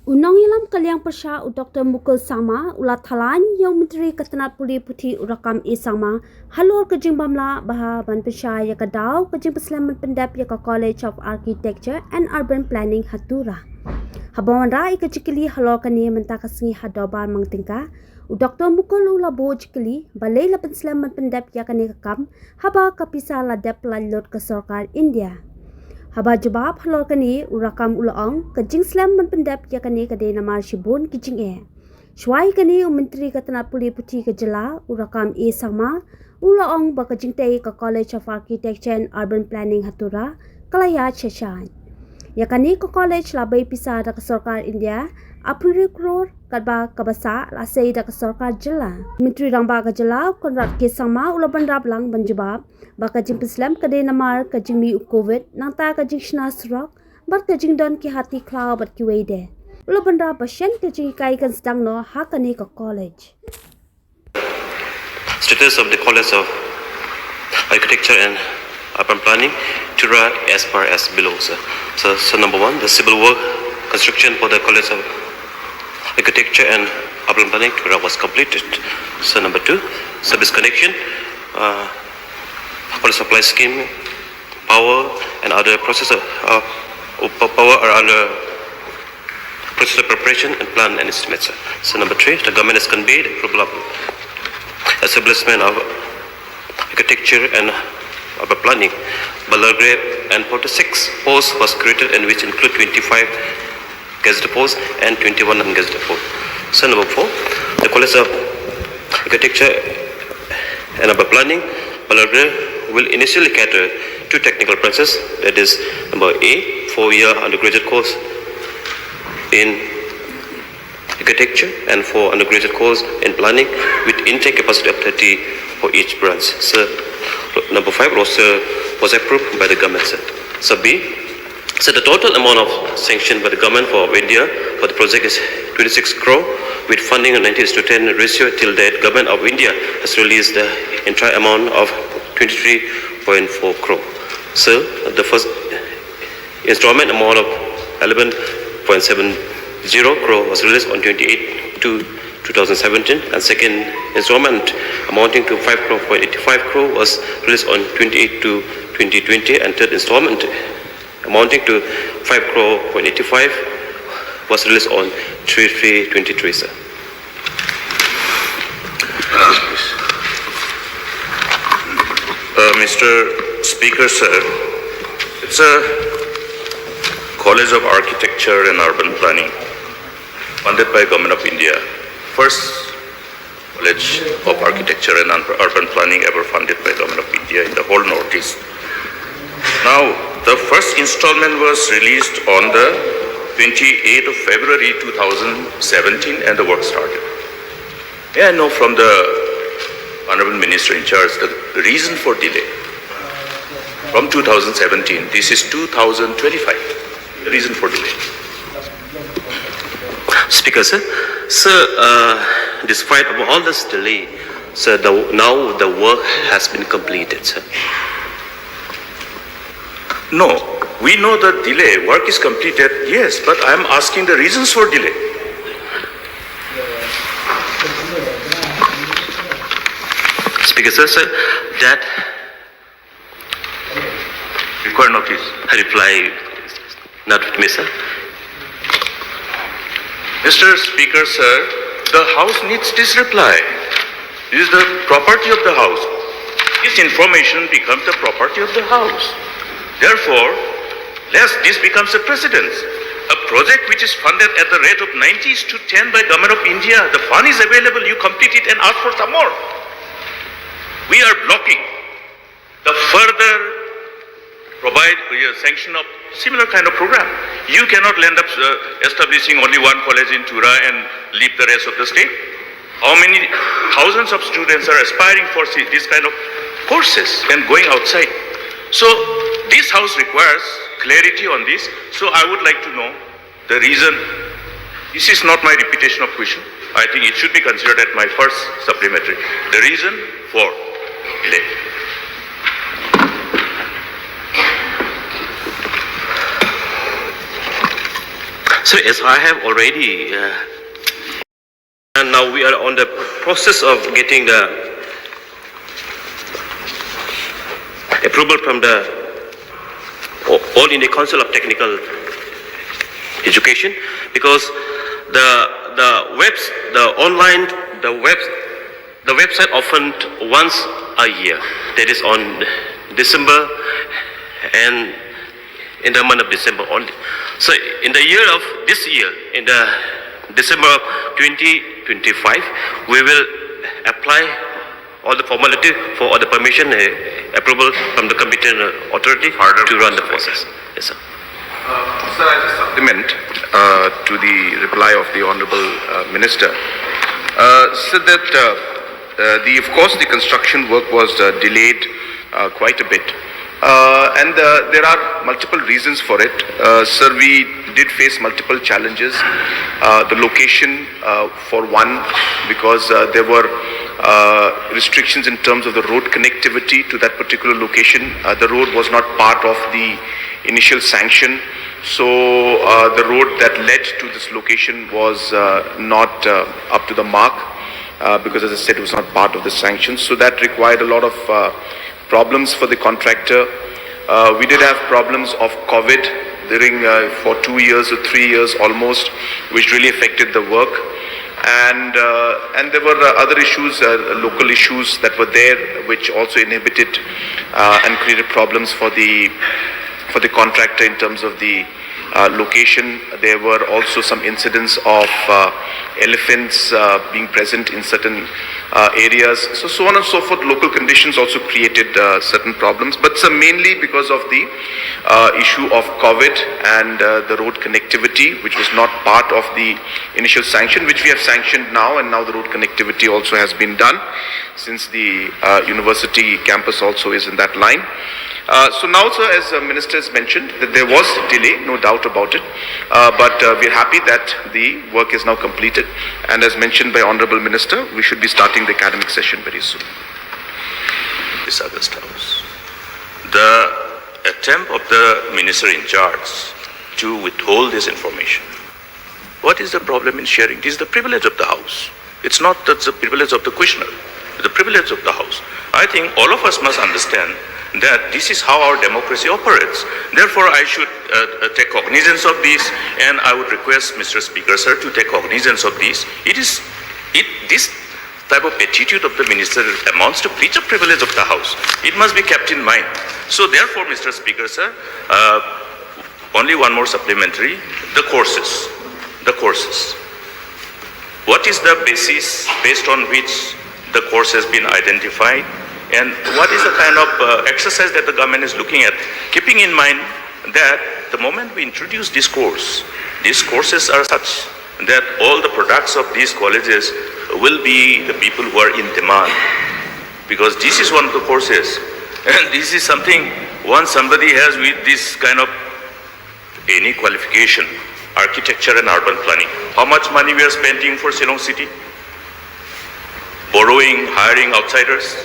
Unang ilam kaliang persya Dr. Mukul sama ulah Thalain yang Menteri Ketenat Puli Putih Rakkam sama halor kejing bamla bah ban Pynshai ya kadau kejing Pesleman pendap ya ka College of Architecture and Urban Planning Tura. Habawan rai kejikili halor kani mentaka singi hadoban mangtingka Dr. Mukul ulah bo jikili balai la Pesleman pendap ya kani kakam haba kapisa la dep lalot ke Sarkar India. Haba jawab halor kani Rakkam ulaong ke Jingslem pendap ya kani kade namar shibun kijing Shwai kani Menteri Ketenat Puli Putih ke jela Rakkam sama ulaong ba kajing tei ke College of Architecture and Urban Planning Tura kalaya Shah. Ya kani ke college labai pisah da ke Sarkar India April crore kadba kabasa lasei da ke Sarkar jela. Menteri rangba ke jela konrat ke sama ula bandap lang banjawab baka jing Islam kade namar kajing mi COVID nangta kajing shna surok bat kajing don ki hati klau bat ki wede ulo banda pasien kajing kai kan sedang no hakani ka college. Status of the College of Architecture and Urban Planning Tura as far as below. So number one, the civil work construction for the College of Architecture and Urban Planning Tura was completed. So number two, service connection, water supply scheme, power and other processor power or other processor preparation and plan and estimates. So number three, the government has conveyed approval of establishment of architecture and urban planning. Balagre and 46 posts was created and which include 25 gazetted posts and 21 non-gazetted posts. So number four, the College of Architecture and Urban Planning, Balagre will initially cater to technical branches, that is number A, 4-year undergraduate course in architecture and 4 undergraduate course in planning with intake capacity of 30 for each branch. So number 5 was approved by the government. So B, so the total amount of sanction by the government for India for the project is 26 crore with funding of 90:10 ratio. Till date, government of India has released the entire amount of 23.4 crore. So the first installment amount of 11.70 crore was released on 28 to 2017 and second installment amounting to 5 crore 85 crore was released on 28 to 2020 and third installment amounting to 5 crore 85 was released on 3/3/23, sir. Mr. Speaker, sir, it's a College of Architecture and Urban Planning funded by Government of India. First College of Architecture and Urban Planning ever funded by Government of India in the whole Northeast. Now, the first installment was released on the 28th of February 2017 and the work started. May I know from the Honorable Minister in charge the reason for delay? From 2017, this is 2025. The reason for delay. Speaker, sir. Sir, despite all this delay, sir, now the work has been completed, sir. No, we know the delay. Work is completed, yes, but I am asking the reasons for delay. Speaker, sir, that Require notice. I reply not with me, sir. Mr. Speaker, sir, the House needs this reply. This is the property of the House. This information becomes the property of the House. Therefore, lest this becomes a precedent. A project which is funded at the rate of 90:10 by Government of India, the fund is available, you complete it and ask for some more. We are blocking the further sanction of similar kind of program. You cannot end up establishing only one college in Tura and leave the rest of the state. How many thousands of students are aspiring for this kind of courses and going outside? So this House requires clarity on this. So I would like to know the reason. This is not my repetition of question. I think it should be considered at my first supplementary. The reason for delay. So as I have already, and now we are on the process of getting the approval from the All India Council of Technical Education, because the website opened once a year, that is on December and in the month of December only. So in the year of this year, in the December of 2025, we will apply all the formality for all the permission approval from the competent authority to run the process. Yes, sir. Sir, I just supplement to the reply of the Honorable Minister. Said that of course the construction work was delayed quite a bit. And there are multiple reasons for it. Sir, we did face multiple challenges. The location, for one, because there were restrictions in terms of the road connectivity to that particular location. The road was not part of the initial sanction. So the road that led to this location was not up to the mark because, as I said, it was not part of the sanction. So that required a lot of problems for the contractor. We did have problems of COVID during for 2 years or 3 years almost, which really affected the work. And there were other issues, local issues that were there, which also inhibited and created problems for the contractor in terms of the location. There were also some incidents of elephants being present in certain areas. So on and so forth. Local conditions also created certain problems, but mainly because of the issue of COVID and the road connectivity, which was not part of the initial sanction, which we have sanctioned now, and now the road connectivity also has been done, since the university campus also is in that line. So now, sir, as the Minister has mentioned, that there was delay, no doubt about it, but we're happy that the work is now completed, and as mentioned by Honorable Minister, we should be starting the academic session very soon. This August House. The attempt of the Minister in charge to withhold this information. What is the problem in sharing? This is the privilege of the House. It's not that the privilege of the questioner, it's the privilege of the House. I think all of us must understand that this is how our democracy operates. Therefore, I should take cognizance of this, and I would request Mr. Speaker, sir, to take cognizance of this. This type of attitude of the minister amounts to breach of privilege of the House. It must be kept in mind. So therefore, Mr. Speaker, sir, only one more supplementary, the courses. What is the basis based on which the course has been identified? And what is the kind of exercise that the government is looking at, keeping in mind that the moment we introduce this course, these courses are such that all the products of these colleges will be the people who are in demand, because this is one of the courses, and this is something once somebody has with this kind of any qualification, architecture and urban planning, how much money we are spending for Shillong City, borrowing, hiring outsiders.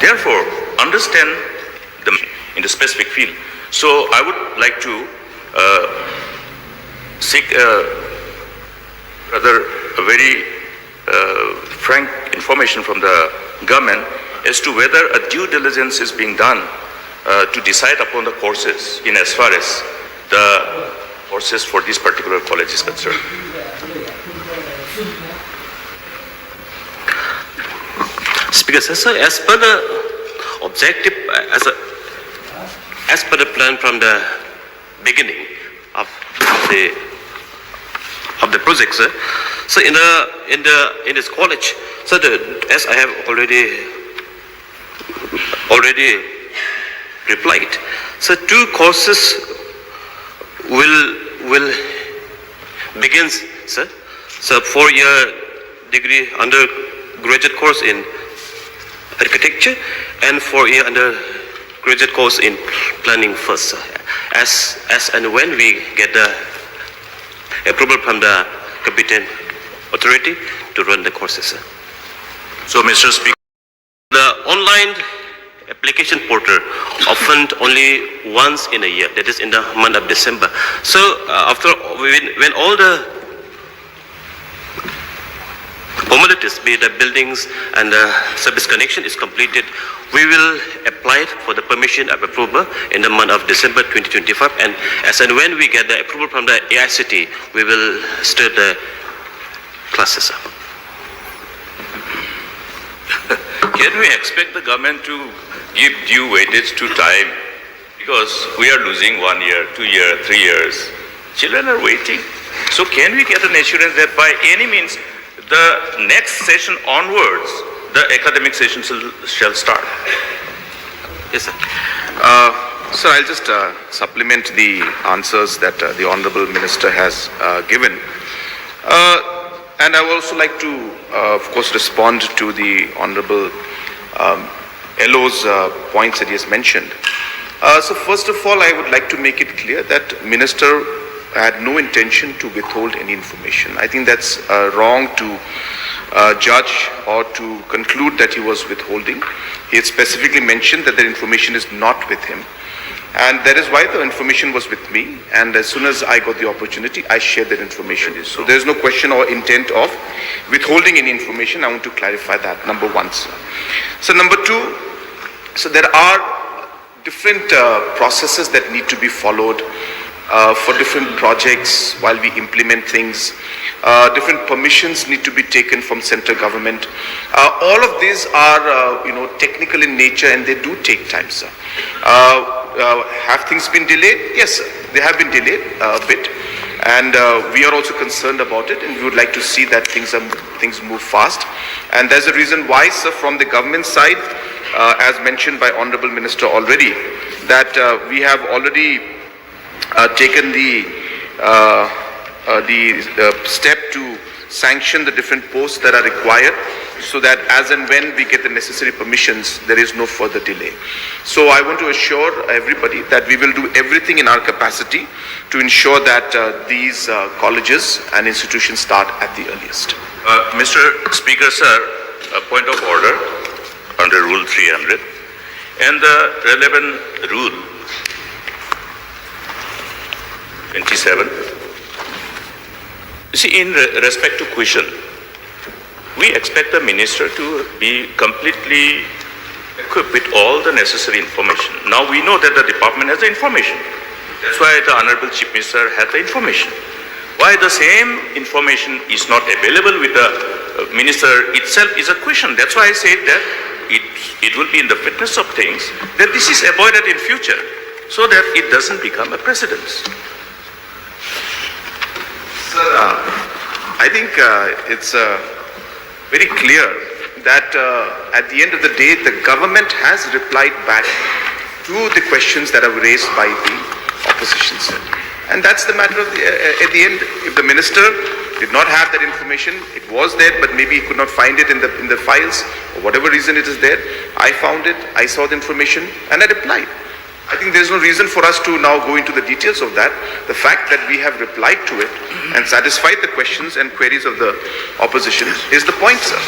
Therefore, understand in the specific field. So I would like to seek rather a very frank information from the government as to whether a due diligence is being done to decide upon the courses in as far as the courses for this particular college is concerned. Speaker, sir, as per the objective, as per the plan from the beginning of the project, sir. So in this college, so as I have already replied, so 2 courses will begin, sir. So 4-year degree undergraduate course in architecture and 4-year undergraduate course in planning first, sir. As and when we get the approval from the competent authority to run the courses, sir. So, Mr. Speaker, The online application portal opened only once in a year, that is in the month of December. So when all the formalities, be it the buildings and the service connection is completed, we will apply for the permission of approval in the month of December 2025, and as and when we get the approval from the AICT, we will start the classes. Can we expect the government to give due weightage to time? Because we are losing 1 year, 2 years, 3 years. Children are waiting. So can we get an assurance that by any means, the next session onwards, the academic session shall start? Yes, sir. Sir, I'll just supplement the answers that the Honorable Minister has given. And I would also like to, of course, respond to the Honorable LO's points that he has mentioned. So first of all, I would like to make it clear that Minister had no intention to withhold any information. I think that's wrong to judge or to conclude that he was withholding. He had specifically mentioned that the information is not with him. And that is why the information was with me, and as soon as I got the opportunity, I shared that information. So there is no question or intent of withholding any information. I want to clarify that, number one, sir. So number two, so there are different processes that need to be followed for different projects while we implement things. Different permissions need to be taken from central government. All of these are, technical in nature, and they do take time, sir. Have things been delayed? Yes, sir. They have been delayed a bit, and we are also concerned about it, and we would like to see that things move fast. And there's a reason why, sir, from the government side, as mentioned by Honorable Minister already, that we have already taken the step to sanction the different posts that are required, so that as and when we get the necessary permissions, there is no further delay. So I want to assure everybody that we will do everything in our capacity to ensure that these colleges and institutions start at the earliest. Mr. Speaker, sir, a point of order under Rule 300 and the relevant Rule 27. You see, in respect to question, we expect the minister to be completely equipped with all the necessary information. Now we know that the department has the information. That's why the Honorable Chief Minister had the information. Why the same information is not available with the minister itself is a question. That's why I said that it will be in the fitness of things that this is avoided in future, so that it doesn't become a precedence. Sir, I think it's very clear that at the end of the day, the government has replied back to the questions that are raised by the opposition, sir. And that's the matter of at the end. If the minister did not have that information, it was there, but maybe he could not find it in the files, or whatever reason it is there. I found it, I saw the information, and I replied. I think there's no reason for us to now go into the details of that. The fact that we have replied to it and satisfied the questions and queries of the opposition is the point, sir.